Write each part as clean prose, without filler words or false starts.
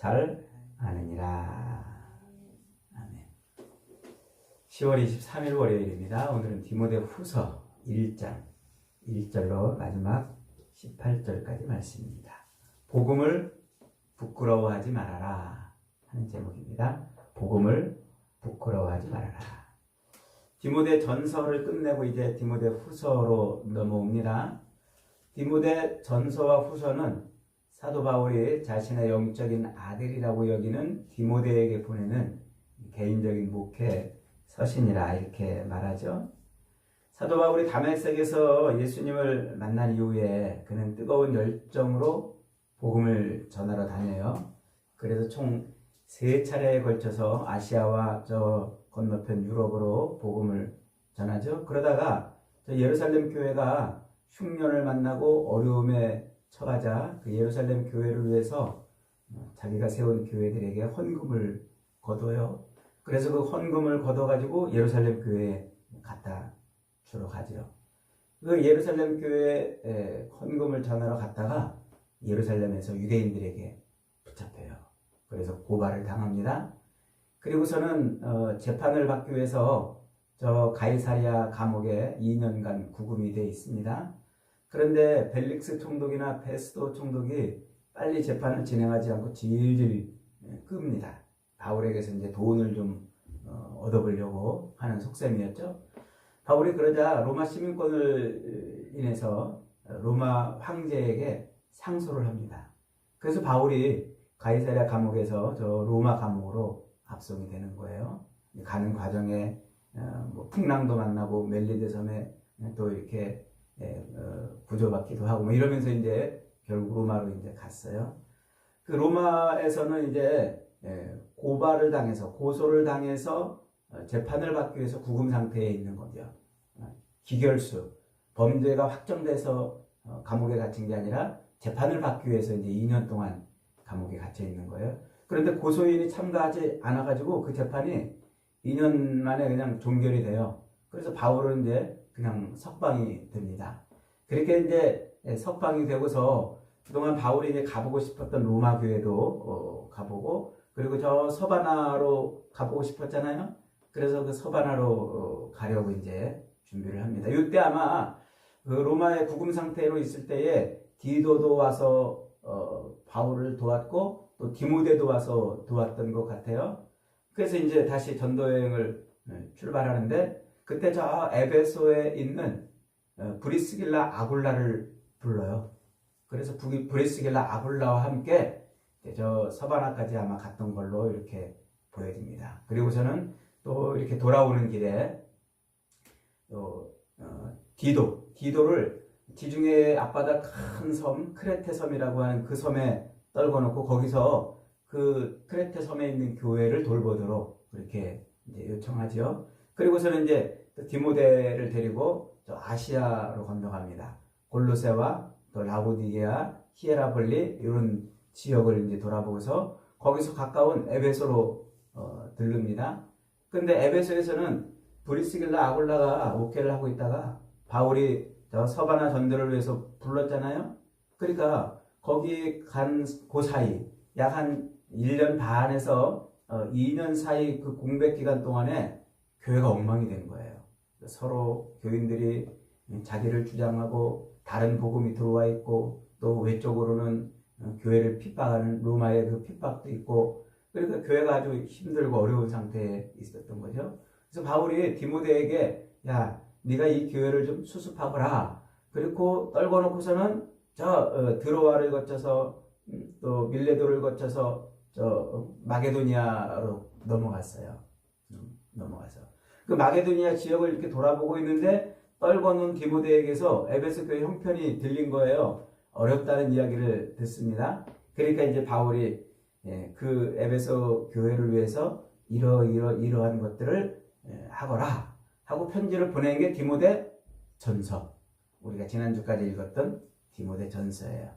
잘 아느니라. 아멘. 10월 23일 월요일입니다. 오늘은 디모데후서 1장 1절로 마지막 18절까지 말씀입니다. 복음을 부끄러워하지 말아라 하는 제목입니다. 복음을 부끄러워하지 말아라. 디모데 전서를 끝내고 이제 디모데 후서로 넘어옵니다. 디모데 전서와 후서는 사도 바울이 자신의 영적인 아들이라고 여기는 디모데에게 보내는 개인적인 목회 서신이라 이렇게 말하죠. 사도 바울이 다메섹에서 예수님을 만난 이후에 그는 뜨거운 열정으로 복음을 전하러 다녀요. 그래서 총 3차례에 걸쳐서 아시아와 저 건너편 유럽으로 복음을 전하죠. 그러다가 저 예루살렘 교회가 흉년을 만나고 어려움에 처하자 그 예루살렘 교회를 위해서 자기가 세운 교회들에게 헌금을 거둬요. 그래서 그 헌금을 거둬가지고 예루살렘 교회에 갖다 주러 가죠. 그 예루살렘 교회에 헌금을 전하러 갔다가 예루살렘에서 유대인들에게 붙잡혀요. 그래서 고발을 당합니다. 그리고서는 재판을 받기 위해서 저 가이사랴 감옥에 2년간 구금이 되어 있습니다. 그런데 벨릭스 총독이나 페스도 총독이 빨리 재판을 진행하지 않고 질질 끕니다. 바울에게서 이제 돈을 좀 얻어보려고 하는 속셈이었죠. 바울이 그러자 로마 시민권을 인해서 로마 황제에게 상소를 합니다. 그래서 바울이 가이사랴 감옥에서 저 로마 감옥으로 압송이 되는 거예요. 가는 과정에 뭐 풍랑도 만나고 멜리데 섬에 또 이렇게 구조받기도 하고 뭐 이러면서 이제 결국 로마로 이제 갔어요. 그 로마에서는 이제 고발을 당해서 고소를 당해서 재판을 받기 위해서 구금 상태에 있는 거죠. 기결수 범죄가 확정돼서 감옥에 갇힌 게 아니라 재판을 받기 위해서 이제 2년 동안 감옥에 갇혀 있는 거예요. 그런데 고소인이 참가하지 않아가지고 그 재판이 2년 만에 그냥 종결이 돼요. 그래서 바울은 이제 그냥 석방이 됩니다. 그렇게 이제 석방이 되고서 그동안 바울이 이제 가보고 싶었던 로마 교회도 가보고 그리고 저 서바나로 가보고 싶었잖아요. 그래서 그 서바나로 가려고 이제 준비를 합니다. 이때 아마 그 로마의 구금 상태로 있을 때에 디도도 와서 바울을 도왔고 또 디모데도 와서 도왔던 것 같아요. 그래서 이제 다시 전도여행을 출발하는데 그때 저 에베소에 있는 브리스길라 아굴라를 불러요. 그래서 브리스길라 아굴라와 함께 저 서바나까지 아마 갔던 걸로 이렇게 보여집니다. 그리고서는 또 이렇게 돌아오는 길에 또 디도를 지중해 앞바다 큰 섬 크레테 섬이라고 하는 그 섬에 떨궈놓고 거기서 그 크레테 섬에 있는 교회를 돌보도록 그렇게 이제 요청하죠. 그리고서는 이제 디모데를 데리고 저 아시아로 건너갑니다. 골로새와 또 라고디게아, 히에라폴리 이런 지역을 이제 돌아보고서 거기서 가까운 에베소로 들릅니다. 근데 에베소에서는 브리스길라 아굴라가 목회를 하고 있다가 바울이 저 서바나 전도를 위해서 불렀잖아요. 그러니까 거기 간 그 사이 약 한 1년 반에서 2년 사이 그 공백 기간 동안에 교회가 엉망이 된 거예요. 서로 교인들이 자기를 주장하고 다른 복음이 들어와 있고 또 외적으로는 교회를 핍박하는 로마의 그 핍박도 있고 그러니까 교회가 아주 힘들고 어려운 상태에 있었던 거죠. 그래서 바울이 디모데에게 야 네가 이 교회를 좀 수습하거라. 그리고 떨궈놓고서는 저 드로아를 거쳐서 또 밀레도를 거쳐서 저 마게도니아로 넘어갔어요. 넘어가서 그 마게도니아 지역을 이렇게 돌아보고 있는데 떨궈놓은 디모데에게서 에베소 교회 형편이 들린 거예요. 어렵다는 이야기를 듣습니다. 그러니까 이제 바울이 그 에베소 교회를 위해서 이러한 것들을 하거라 하고 편지를 보낸 게 디모데 전서. 우리가 지난주까지 읽었던 디모데 전서예요.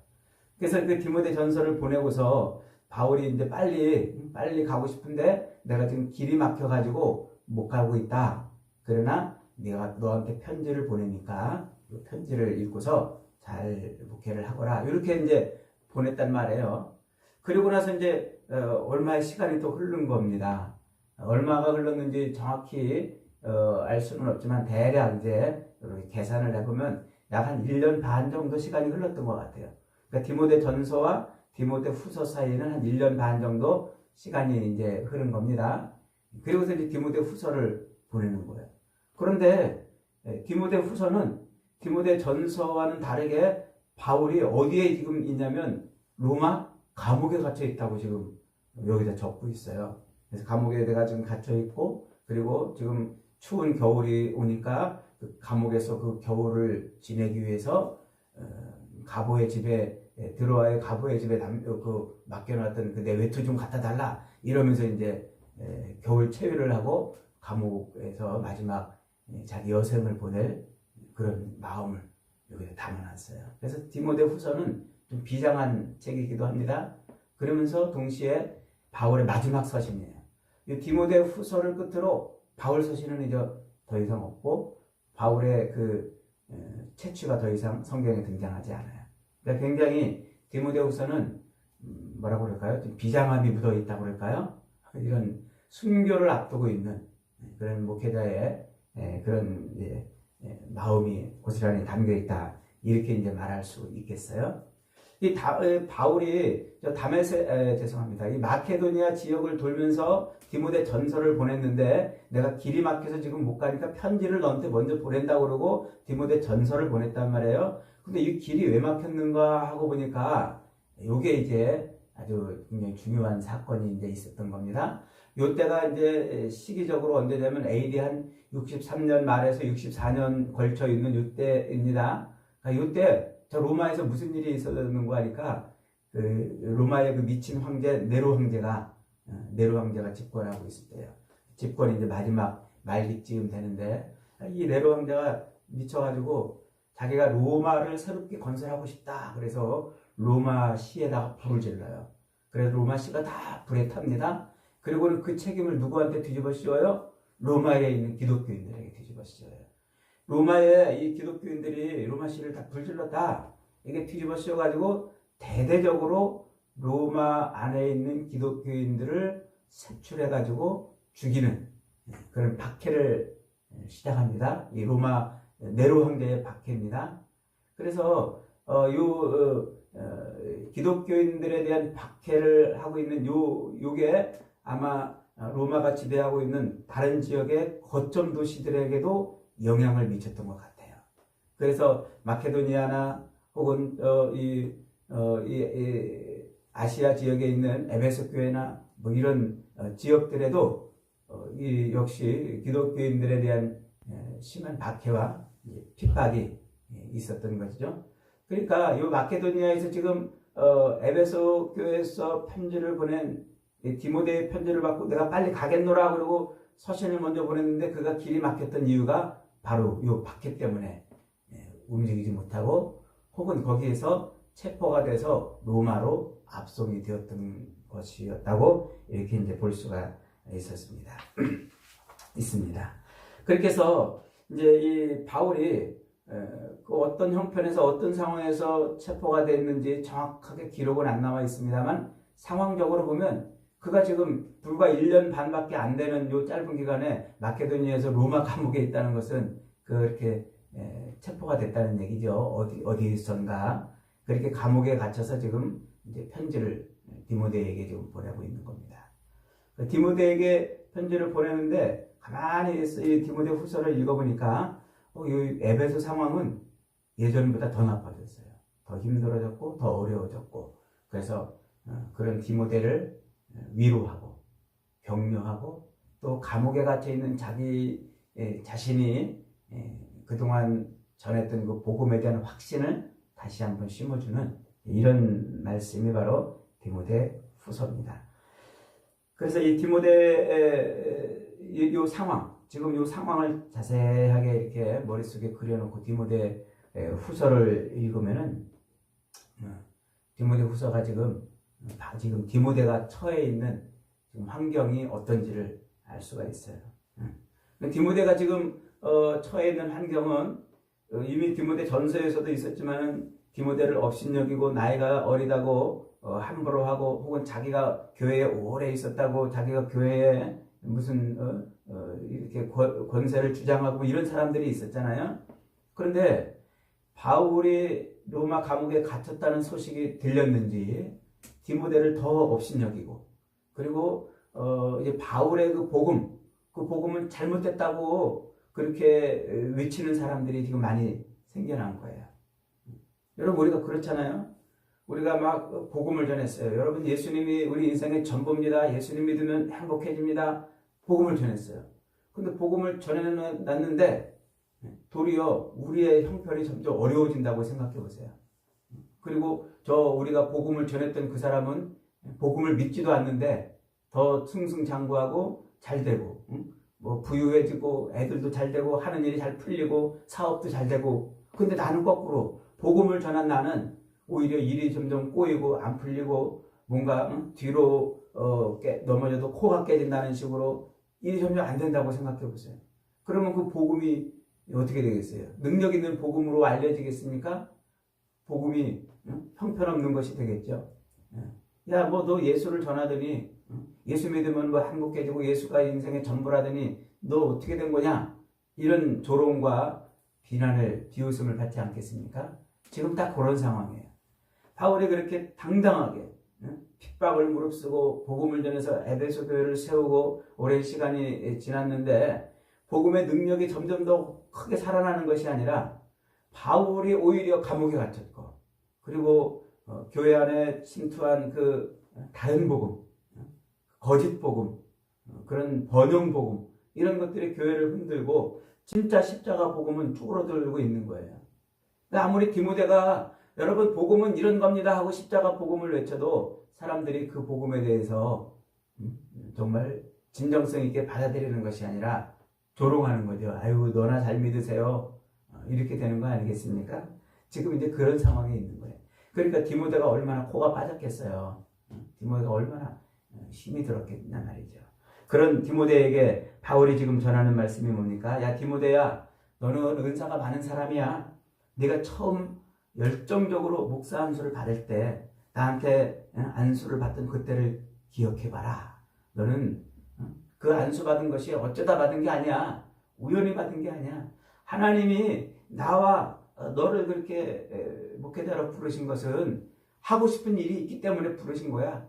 그래서 그 디모데 전서를 보내고서 바울이 이제 빨리 가고 싶은데 내가 지금 길이 막혀가지고 못 가고 있다. 그러나 내가 너한테 편지를 보내니까 그 편지를 읽고서 잘 목회를 하거라. 이렇게 이제 보냈단 말이에요. 그리고 나서 이제 얼마의 시간이 또 흐른 겁니다. 얼마가 흘렀는지 정확히 알 수는 없지만 대략 이제 이렇게 계산을 해보면 약 한 1년 반 정도 시간이 흘렀던 것 같아요. 그러니까 디모데 전서와 디모데 후서 사이에는 한 1년 반 정도 시간이 이제 흐른 겁니다. 그리고서 이제 디모데 후서를 보내는 거예요. 그런데 디모데 후서는 디모데 전서와는 다르게 바울이 어디에 지금 있냐면 로마 감옥에 갇혀 있다고 지금 여기다 적고 있어요. 그래서 감옥에 내가 지금 갇혀 있고, 그리고 지금 추운 겨울이 오니까 그 감옥에서 그 겨울을 지내기 위해서 가보의 집에 들어와야 가보의 집에 맡겨놨던 그 내 외투 좀 갖다 달라 이러면서 이제 겨울 체류를 하고 감옥에서 마지막 자기 여생을 보낼 그런 마음을 여기에 담아놨어요. 그래서 디모데 후서는 좀 비장한 책이기도 합니다. 그러면서 동시에 바울의 마지막 서신이에요. 이 디모데 후서를 끝으로 바울 서신은 이제 더 이상 없고 바울의 그 채취가 더 이상 성경에 등장하지 않아요. 그러니까 굉장히 디모데 후서는 뭐라고 그럴까요? 좀 비장함이 묻어 있다고 그럴까요? 이런 순교를 앞두고 있는 그런 목회자의 그런 마음이 고스란히 담겨 있다. 이렇게 이제 말할 수 있겠어요. 이 바울이 죄송합니다. 이 마케도니아 지역을 돌면서 디모데 전서를 보냈는데 내가 길이 막혀서 지금 못 가니까 편지를 너한테 먼저 보낸다고 그러고 디모데 전서를 보냈단 말이에요. 근데 이 길이 왜 막혔는가 하고 보니까 이게 이제 아주 굉장히 중요한 사건이 이제 있었던 겁니다. 요때가 이제 시기적으로 언제냐면 AD 한 63년 말에서 64년 걸쳐 있는 요때입니다. 그러니까 요때 저 로마에서 무슨 일이 있었는가 하니까 그 로마의 그 미친 황제 네로 황제가 집권하고 있을 때요. 집권이 이제 마지막 말기쯤 되는데 이 네로 황제가 미쳐가지고 자기가 로마를 새롭게 건설하고 싶다. 그래서 로마 시에다가 불을 질러요. 그래서 로마 시가 다 불에 탑니다. 그리고는 그 책임을 누구한테 뒤집어 씌워요? 로마에 있는 기독교인들에게 뒤집어 씌워요. 로마의 이 기독교인들이 로마 시를 다 불질렀다. 이게 뒤집어 씌워가지고 대대적으로 로마 안에 있는 기독교인들을 색출해가지고 죽이는 그런 박해를 시작합니다. 이 로마 네로 황제의 박해입니다. 그래서 기독교인들에 대한 박해를 하고 있는 요게 아마 로마가 지배하고 있는 다른 지역의 거점 도시들에게도 영향을 미쳤던 것 같아요. 그래서 마케도니아나 혹은 아시아 지역에 있는 에베소 교회나 뭐 이런 지역들에도 역시 기독교인들에 대한 심한 박해와 핍박이 있었던 것이죠. 그러니까 이 마케도니아에서 지금 에베소 교회에서 편지를 보낸 디모데의 편지를 받고 내가 빨리 가겠노라 그러고 서신을 먼저 보냈는데 그가 길이 막혔던 이유가 바로 이 박해 때문에 움직이지 못하고 혹은 거기에서 체포가 돼서 로마로 압송이 되었던 것이었다고 이렇게 이제 볼 수가 있습니다. 그렇게 해서 이제 이 바울이 그 어떤 형편에서 어떤 상황에서 체포가 됐는지 정확하게 기록은 안 나와 있습니다만 상황적으로 보면 그가 지금 불과 1년 반밖에 안 되는 요 짧은 기간에 마케도니아에서 로마 감옥에 있다는 것은 그렇게 체포가 됐다는 얘기죠. 어디선가 그렇게 감옥에 갇혀서 지금 이제 편지를 디모데에게 지금 보내고 있는 겁니다. 디모데에게 편지를 보내는데 가만히 이 디모데 후서를 읽어보니까 이 에베소 상황은 예전보다 더 나빠졌어요. 더 힘들어졌고 더 어려워졌고 그래서 그런 디모데를 위로하고 격려하고 또 감옥에 갇혀 있는 자기 자신이 그동안 전했던 그 복음에 대한 확신을 다시 한번 심어주는 이런 말씀이 바로 디모데 후서입니다. 그래서 이 디모데의 이 상황, 지금 이 상황을 자세하게 이렇게 머릿속에 그려놓고 디모데 후서를 읽으면은 디모데 후서가 지금 디모데가 처해 있는 지금 환경이 어떤지를 알 수가 있어요. 디모데가 지금 처해 있는 환경은 이미 디모데 전서에서도 있었지만은 디모데를 업신여기고 나이가 어리다고 함부로 하고 혹은 자기가 교회에 오래 있었다고 자기가 교회에 무슨 이렇게 권세를 주장하고 이런 사람들이 있었잖아요. 그런데 바울이 로마 감옥에 갇혔다는 소식이 들렸는지 디모데를 더 업신여기고 그리고 이제 바울의 그 복음은 잘못됐다고 그렇게 외치는 사람들이 지금 많이 생겨난 거예요. 여러분 우리가 그렇잖아요. 우리가 막 복음을 전했어요. 여러분 예수님이 우리 인생의 전부입니다. 예수님 믿으면 행복해집니다. 복음을 전했어요. 근데 복음을 전해놨는데 도리어 우리의 형편이 점점 어려워진다고 생각해 보세요. 그리고 우리가 복음을 전했던 그 사람은 복음을 믿지도 않는데 더 승승장구하고 잘 되고 뭐 부유해지고 애들도 잘 되고 하는 일이 잘 풀리고 사업도 잘 되고 근데 나는 거꾸로 복음을 전한 나는 오히려 일이 점점 꼬이고 안 풀리고 뭔가 뒤로 넘어져도 코가 깨진다는 식으로 일이 점점 안 된다고 생각해 보세요. 그러면 그 복음이 어떻게 되겠어요? 능력 있는 복음으로 알려지겠습니까? 복음이 형편없는 것이 되겠죠. 야, 뭐 너 예수를 전하더니 예수 믿으면 뭐 행복해지고 예수가 인생의 전부라더니 너 어떻게 된 거냐? 이런 조롱과 비난을 비웃음을 받지 않겠습니까? 지금 딱 그런 상황이에요. 바울이 그렇게 당당하게 핍박을 무릅쓰고 복음을 전해서 에베소 교회를 세우고 오랜 시간이 지났는데 복음의 능력이 점점 더 크게 살아나는 것이 아니라 바울이 오히려 감옥에 갇혔고 그리고 교회 안에 침투한 그 다른 복음, 거짓 복음, 그런 번영 복음 이런 것들이 교회를 흔들고 진짜 십자가 복음은 쭈그러들고 있는 거예요. 아무리 디모데가 여러분 복음은 이런 겁니다 하고 십자가 복음을 외쳐도 사람들이 그 복음에 대해서 정말 진정성 있게 받아들이는 것이 아니라 조롱하는 거죠. 아유 너나 잘 믿으세요. 이렇게 되는 거 아니겠습니까? 지금 이제 그런 상황에 있는 거예요. 그러니까 디모데가 얼마나 코가 빠졌겠어요. 디모데가 얼마나 힘이 들었겠냐 말이죠. 그런 디모데에게 바울이 지금 전하는 말씀이 뭡니까? 야 디모데야 너는 은사가 많은 사람이야. 네가 처음 열정적으로 목사 안수를 받을 때 나한테 안수를 받던 그때를 기억해봐라. 너는 그 안수 받은 것이 어쩌다 받은 게 아니야. 우연히 받은 게 아니야. 하나님이 나와 너를 그렇게 목회자로 부르신 것은 하고 싶은 일이 있기 때문에 부르신 거야.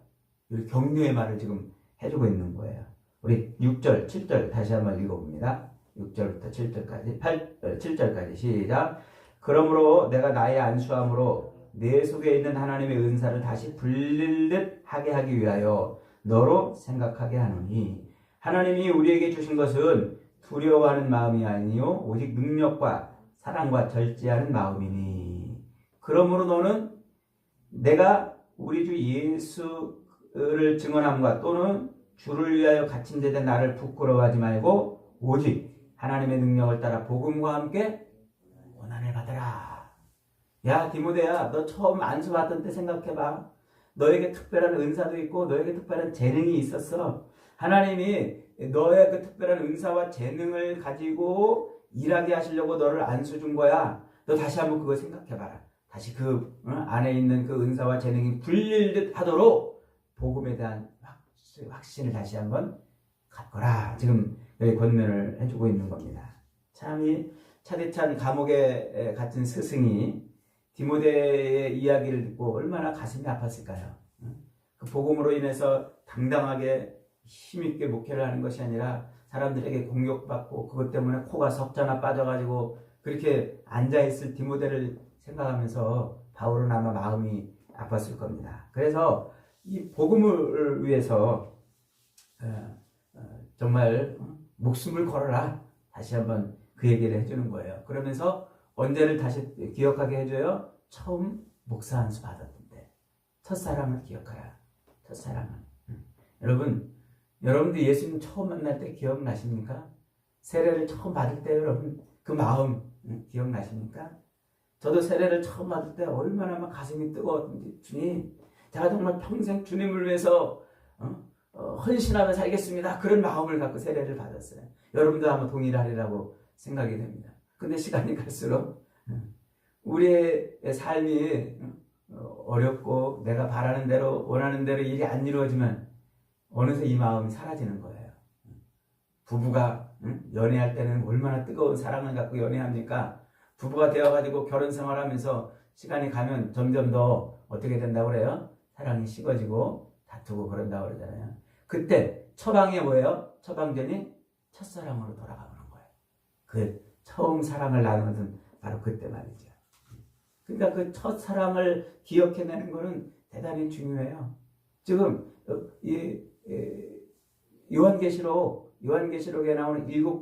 격려의 말을 지금 해주고 있는 거예요. 우리 6절, 7절 다시 한번 읽어봅니다. 6절부터 7절까지, 7절까지 시작. 그러므로 내가 나의 안수함으로 내 속에 있는 하나님의 은사를 다시 불릴 듯 하게 하기 위하여 너로 생각하게 하노니 하나님이 우리에게 주신 것은 두려워하는 마음이 아니요 오직 능력과 사랑과 절제하는 마음이니 그러므로 너는 내가 우리 주 예수를 증언함과 또는 주를 위하여 갇힌 데 된 나를 부끄러워하지 말고 오직 하나님의 능력을 따라 복음과 함께 고난을 받으라. 야 디모데야 너 처음 안수 받던 때 생각해봐. 너에게 특별한 은사도 있고 너에게 특별한 재능이 있었어. 하나님이 너의 그 특별한 은사와 재능을 가지고 일하게 하시려고 너를 안수 준 거야. 너 다시 한번 그거 생각해봐라. 다시 그 안에 있는 그 은사와 재능이 불릴 듯 하도록 복음에 대한 확신을 다시 한번 갖거라. 지금 여기 권면을 해주고 있는 겁니다. 참 이 차디찬 감옥에 갇힌 스승이 디모데의 이야기를 듣고 얼마나 가슴이 아팠을까요? 그 복음으로 인해서 당당하게 힘있게 목회를 하는 것이 아니라 사람들에게 공격받고 그것 때문에 코가 석자나 빠져가지고 그렇게 앉아있을 디모데를 생각하면서 바울은 아마 마음이 아팠을 겁니다. 그래서 이 복음을 위해서 정말 목숨을 걸어라. 다시 한번 그 얘기를 해주는 거예요. 그러면서 언제를 다시 기억하게 해줘요? 처음 목사 안수 받았던데 첫사랑을 기억하라. 첫사랑은 여러분들 예수님 처음 만날 때 기억나십니까? 세례를 처음 받을 때 여러분 그 마음 기억나십니까? 저도 세례를 처음 받을 때 얼마나 막 가슴이 뜨거웠는지 주님 제가 정말 평생 주님을 위해서 헌신하며 살겠습니다. 그런 마음을 갖고 세례를 받았어요. 여러분도 아마 동일하리라고 생각이 됩니다. 근데 시간이 갈수록 우리의 삶이 어렵고 내가 바라는 대로 원하는 대로 일이 안 이루어지면 어느새 이 마음이 사라지는 거예요. 부부가 연애할 때는 얼마나 뜨거운 사랑을 갖고 연애합니까? 부부가 되어가지고 결혼 생활하면서 시간이 가면 점점 더 어떻게 된다고 그래요? 사랑이 식어지고 다투고 그런다고 그러잖아요. 그때 처방이 뭐예요? 처방전이 첫사랑으로 돌아가는 거예요. 그 처음 사랑을 나눈 것은 바로 그때 말이죠. 그러니까 그 첫사랑을 기억해내는 것은 대단히 중요해요. 지금 요한계시록에 나오는 일곱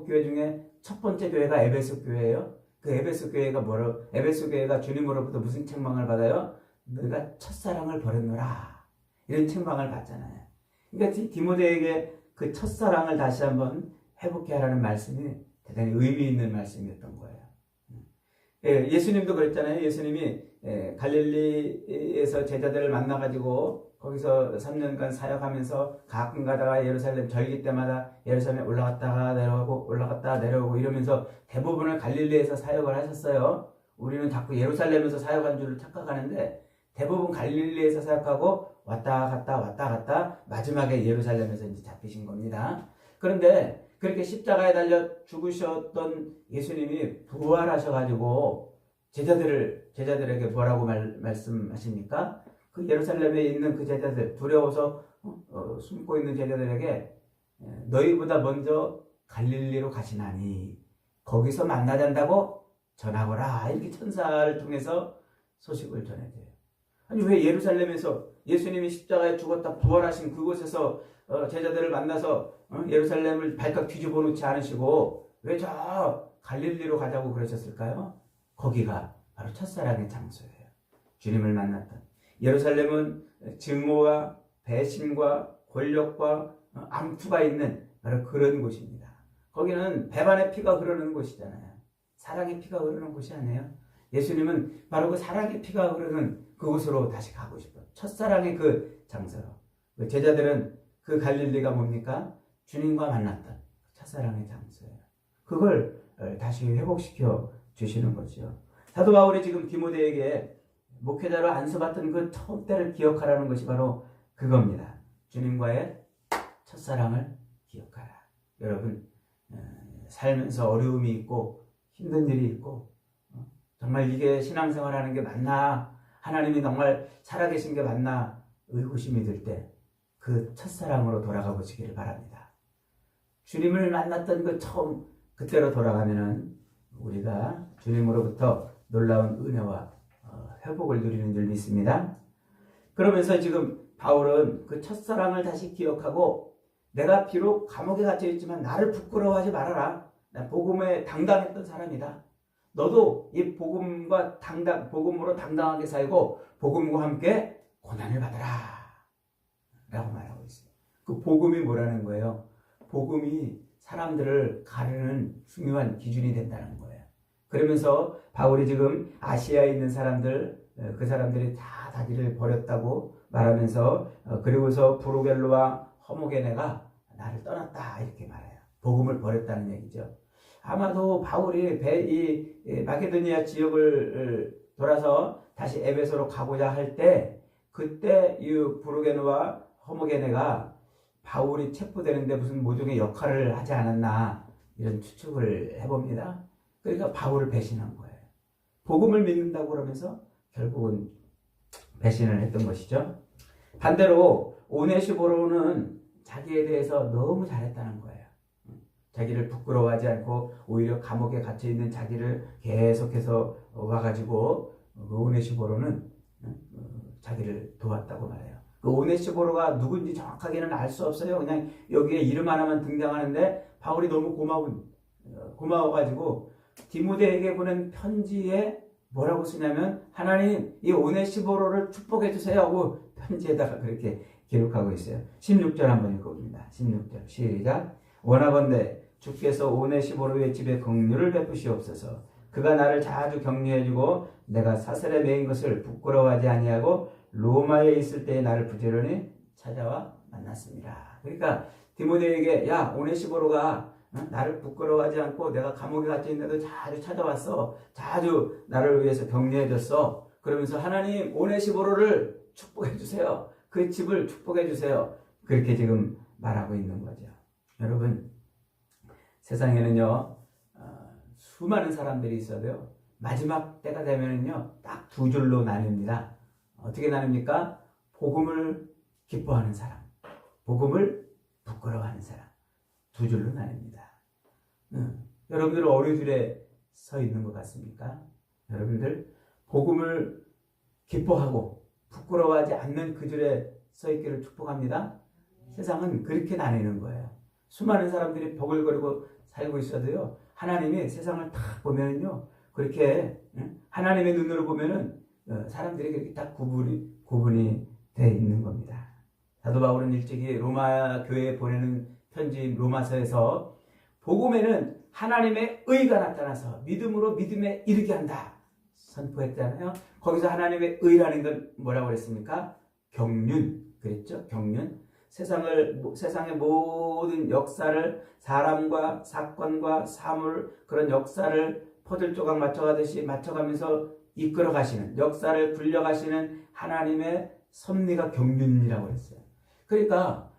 교회 중에 첫 번째 교회가 에베소 교회예요. 그 에베소 교회가 주님으로부터 무슨 책망을 받아요? 너희가 첫사랑을 버렸노라. 이런 책망을 받잖아요. 그러니까 디모데에게 그 첫사랑을 다시 한번 회복해 하라는 말씀이 대단히 의미 있는 말씀이었던 거예요. 예수님도 그랬잖아요. 예수님이 갈릴리에서 제자들을 만나가지고 거기서 3년간 사역하면서 가끔 가다가 예루살렘 절기 때마다 예루살렘에 올라갔다가 내려오고 이러면서 대부분을 갈릴리에서 사역을 하셨어요. 우리는 자꾸 예루살렘에서 사역한 줄 착각하는데 대부분 갈릴리에서 사역하고 왔다 갔다 마지막에 예루살렘에서 이제 잡히신 겁니다. 그런데 그렇게 십자가에 달려 죽으셨던 예수님이 부활하셔가지고 제자들에게 뭐라고 말씀하십니까? 그 예루살렘에 있는 그 제자들, 두려워서 숨고 있는 제자들에게 너희보다 먼저 갈릴리로 가시나니 거기서 만나잔다고 전하거라. 이렇게 천사를 통해서 소식을 전해줘요. 아니 왜 예루살렘에서 예수님이 십자가에 죽었다 부활하신 그곳에서 제자들을 만나서 예루살렘을 발칵 뒤집어 놓지 않으시고 왜 저 갈릴리로 가자고 그러셨을까요? 거기가 바로 첫사랑의 장소예요. 주님을 만났던. 예루살렘은 증오와 배신과 권력과 암투가 있는 바로 그런 곳입니다. 거기는 배반의 피가 흐르는 곳이잖아요. 사랑의 피가 흐르는 곳이 아니에요. 예수님은 바로 그 사랑의 피가 흐르는 그곳으로 다시 가고 싶어요. 첫사랑의 그 장소로. 그 제자들은 그 갈릴리가 뭡니까? 주님과 만났던 첫사랑의 장소예요. 그걸 다시 회복시켜 주시는 거죠. 사도 바울이 지금 디모데에게 목회자로 안수받던 그 처음 때를 기억하라는 것이 바로 그겁니다. 주님과의 첫사랑을 기억하라. 여러분 살면서 어려움이 있고 힘든 일이 있고 정말 이게 신앙생활하는 게 맞나? 하나님이 정말 살아계신 게 맞나? 의구심이 들 때 그 첫사랑으로 돌아가 보시기를 바랍니다. 주님을 만났던 그 처음 그때로 돌아가면은 우리가 주님으로부터 놀라운 은혜와 회복을 누리는 줄 믿습니다. 그러면서 지금 바울은 그 첫사랑을 다시 기억하고 내가 비록 감옥에 갇혀 있지만 나를 부끄러워하지 말아라. 난 복음에 당당했던 사람이다. 너도 이 복음으로 당당하게 살고 복음과 함께 고난을 받아라. 라고 말하고 있어요. 그 복음이 뭐라는 거예요? 복음이 사람들을 가르는 중요한 기준이 된다는 거예요. 그러면서 바울이 지금 아시아에 있는 사람들, 그 사람들이 다 자기를 버렸다고 말하면서 그리고서 브루겔로와 허모게네가 나를 떠났다 이렇게 말해요. 복음을 버렸다는 얘기죠. 아마도 바울이 이 마게도니아 지역을 돌아서 다시 에베소로 가고자 할 때 그때 이 브루게노와 허모게네가 바울이 체포되는데 무슨 모종의 역할을 하지 않았나 이런 추측을 해봅니다. 그러니까 바울을 배신한 거예요. 복음을 믿는다고 그러면서 결국은 배신을 했던 것이죠. 반대로 오네시보로는 자기에 대해서 너무 잘했다는 거예요. 자기를 부끄러워하지 않고 오히려 감옥에 갇혀있는 자기를 계속해서 와가지고 오네시보로는 자기를 도왔다고 말해요. 그 오네시보로가 누군지 정확하게는 알 수 없어요. 그냥 여기에 이름 하나만 등장하는데 바울이 너무 고마워가지고 디모데에게 보낸 편지에 뭐라고 쓰냐면 하나님 이 오네시보로를 축복해 주세요 하고 편지에다가 그렇게 기록하고 있어요. 16절 한번 읽어봅니다. 16절 시작. 원하건대 주께서 오네시보로의 집에 긍휼을 베푸시옵소서. 그가 나를 자주 격려해주고 내가 사슬에 매인 것을 부끄러워하지 아니하고 로마에 있을 때에 나를 부지런히 찾아와 만났습니다. 그러니까 디모데에게 야 오네시보로가 나를 부끄러워하지 않고 내가 감옥에 갇혀 있는데도 자주 찾아왔어. 자주 나를 위해서 격려해줬어. 그러면서 하나님 오네시보로를 축복해 주세요. 그 집을 축복해 주세요. 그렇게 지금 말하고 있는 거죠. 여러분, 세상에는요 수많은 사람들이 있어도요 마지막 때가 되면은요 딱 두 줄로 나뉩니다. 어떻게 나눕니까? 복음을 기뻐하는 사람, 복음을 부끄러워하는 사람, 두 줄로 나뉩니다. 여러분들 어느 줄에 서 있는 것 같습니까? 여러분들 복음을 기뻐하고 부끄러워하지 않는 그 줄에 서 있기를 축복합니다. 세상은 그렇게 나뉘는 거예요. 수많은 사람들이 버글거리고 살고 있어도요 하나님이 세상을 딱 보면은요 그렇게 하나님의 눈으로 보면은 사람들이 그렇게 딱 구분이 돼 있는 겁니다. 사도 바울은 일찍이 로마 교회에 보내는 편지 로마서에서 복음에는 하나님의 의가 나타나서 믿음으로 믿음에 이르게 한다 선포했잖아요. 거기서 하나님의 의라는 건 뭐라고 그랬습니까? 경륜 그랬죠. 경륜. 세상의 모든 역사를 사람과 사건과 사물 그런 역사를 퍼즐조각 맞춰가듯이 맞춰가면서 이끌어 가시는 역사를 굴려가시는 하나님의 섭리가 경륜이라고 했어요. 그러니까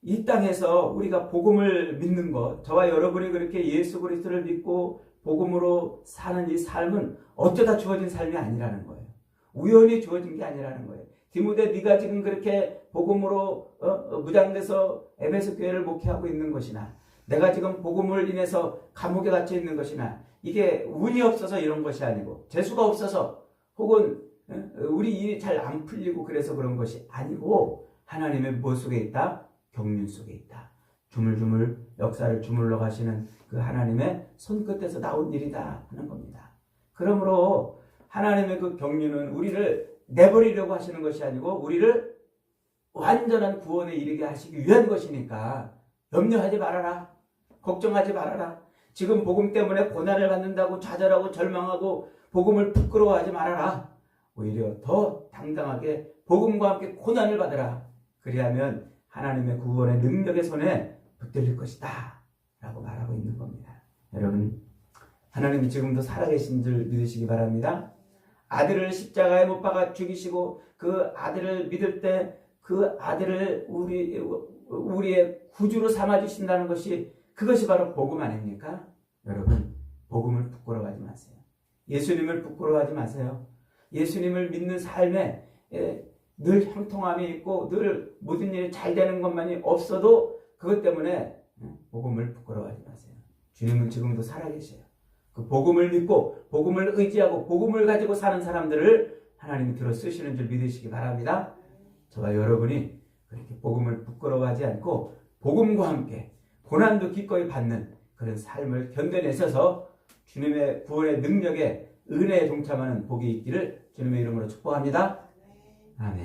이 땅에서 우리가 복음을 믿는 것, 저와 여러분이 그렇게 예수 그리스도를 믿고 복음으로 사는 이 삶은 어쩌다 주어진 삶이 아니라는 거예요. 우연히 주어진 게 아니라는 거예요. 디모데 네가 지금 그렇게 복음으로 무장돼서 에베소 교회를 목회하고 있는 것이나 내가 지금 복음을 인해서 감옥에 갇혀 있는 것이나 이게 운이 없어서 이런 것이 아니고 재수가 없어서 혹은 우리 일이 잘 안 풀리고 그래서 그런 것이 아니고 하나님의 무엇 속에 있다? 경륜 속에 있다. 주물주물 역사를 주물러 가시는 그 하나님의 손끝에서 나온 일이다 하는 겁니다. 그러므로 하나님의 그 경륜은 우리를 내버리려고 하시는 것이 아니고 우리를 완전한 구원에 이르게 하시기 위한 것이니까 염려하지 말아라. 걱정하지 말아라. 지금 복음 때문에 고난을 받는다고 좌절하고 절망하고 복음을 부끄러워하지 말아라. 오히려 더 당당하게 복음과 함께 고난을 받으라. 그리하면 하나님의 구원의 능력의 손에 붙들릴 것이다 라고 말하고 있는 겁니다. 여러분, 하나님이 지금도 살아계신 줄 믿으시기 바랍니다. 아들을 십자가에 못 박아 죽이시고 그 아들을 믿을 때 그 아들을 우리의 구주로 삼아주신다는 것이 그것이 바로 복음 아닙니까? 여러분, 복음을 부끄러워하지 마세요. 예수님을 부끄러워하지 마세요. 예수님을 믿는 삶에 늘 형통함이 있고 늘 모든 일이 잘 되는 것만이 없어도 그것 때문에 복음을 부끄러워하지 마세요. 주님은 지금도 살아계세요. 그 복음을 믿고 복음을 의지하고 복음을 가지고 사는 사람들을 하나님이 들어 쓰시는 줄 믿으시기 바랍니다. 저와 여러분이 그렇게 복음을 부끄러워하지 않고 복음과 함께 고난도 기꺼이 받는 그런 삶을 견뎌내셔서 주님의 구원의 능력에 은혜에 동참하는 복이 있기를 주님의 이름으로 축복합니다. 아멘.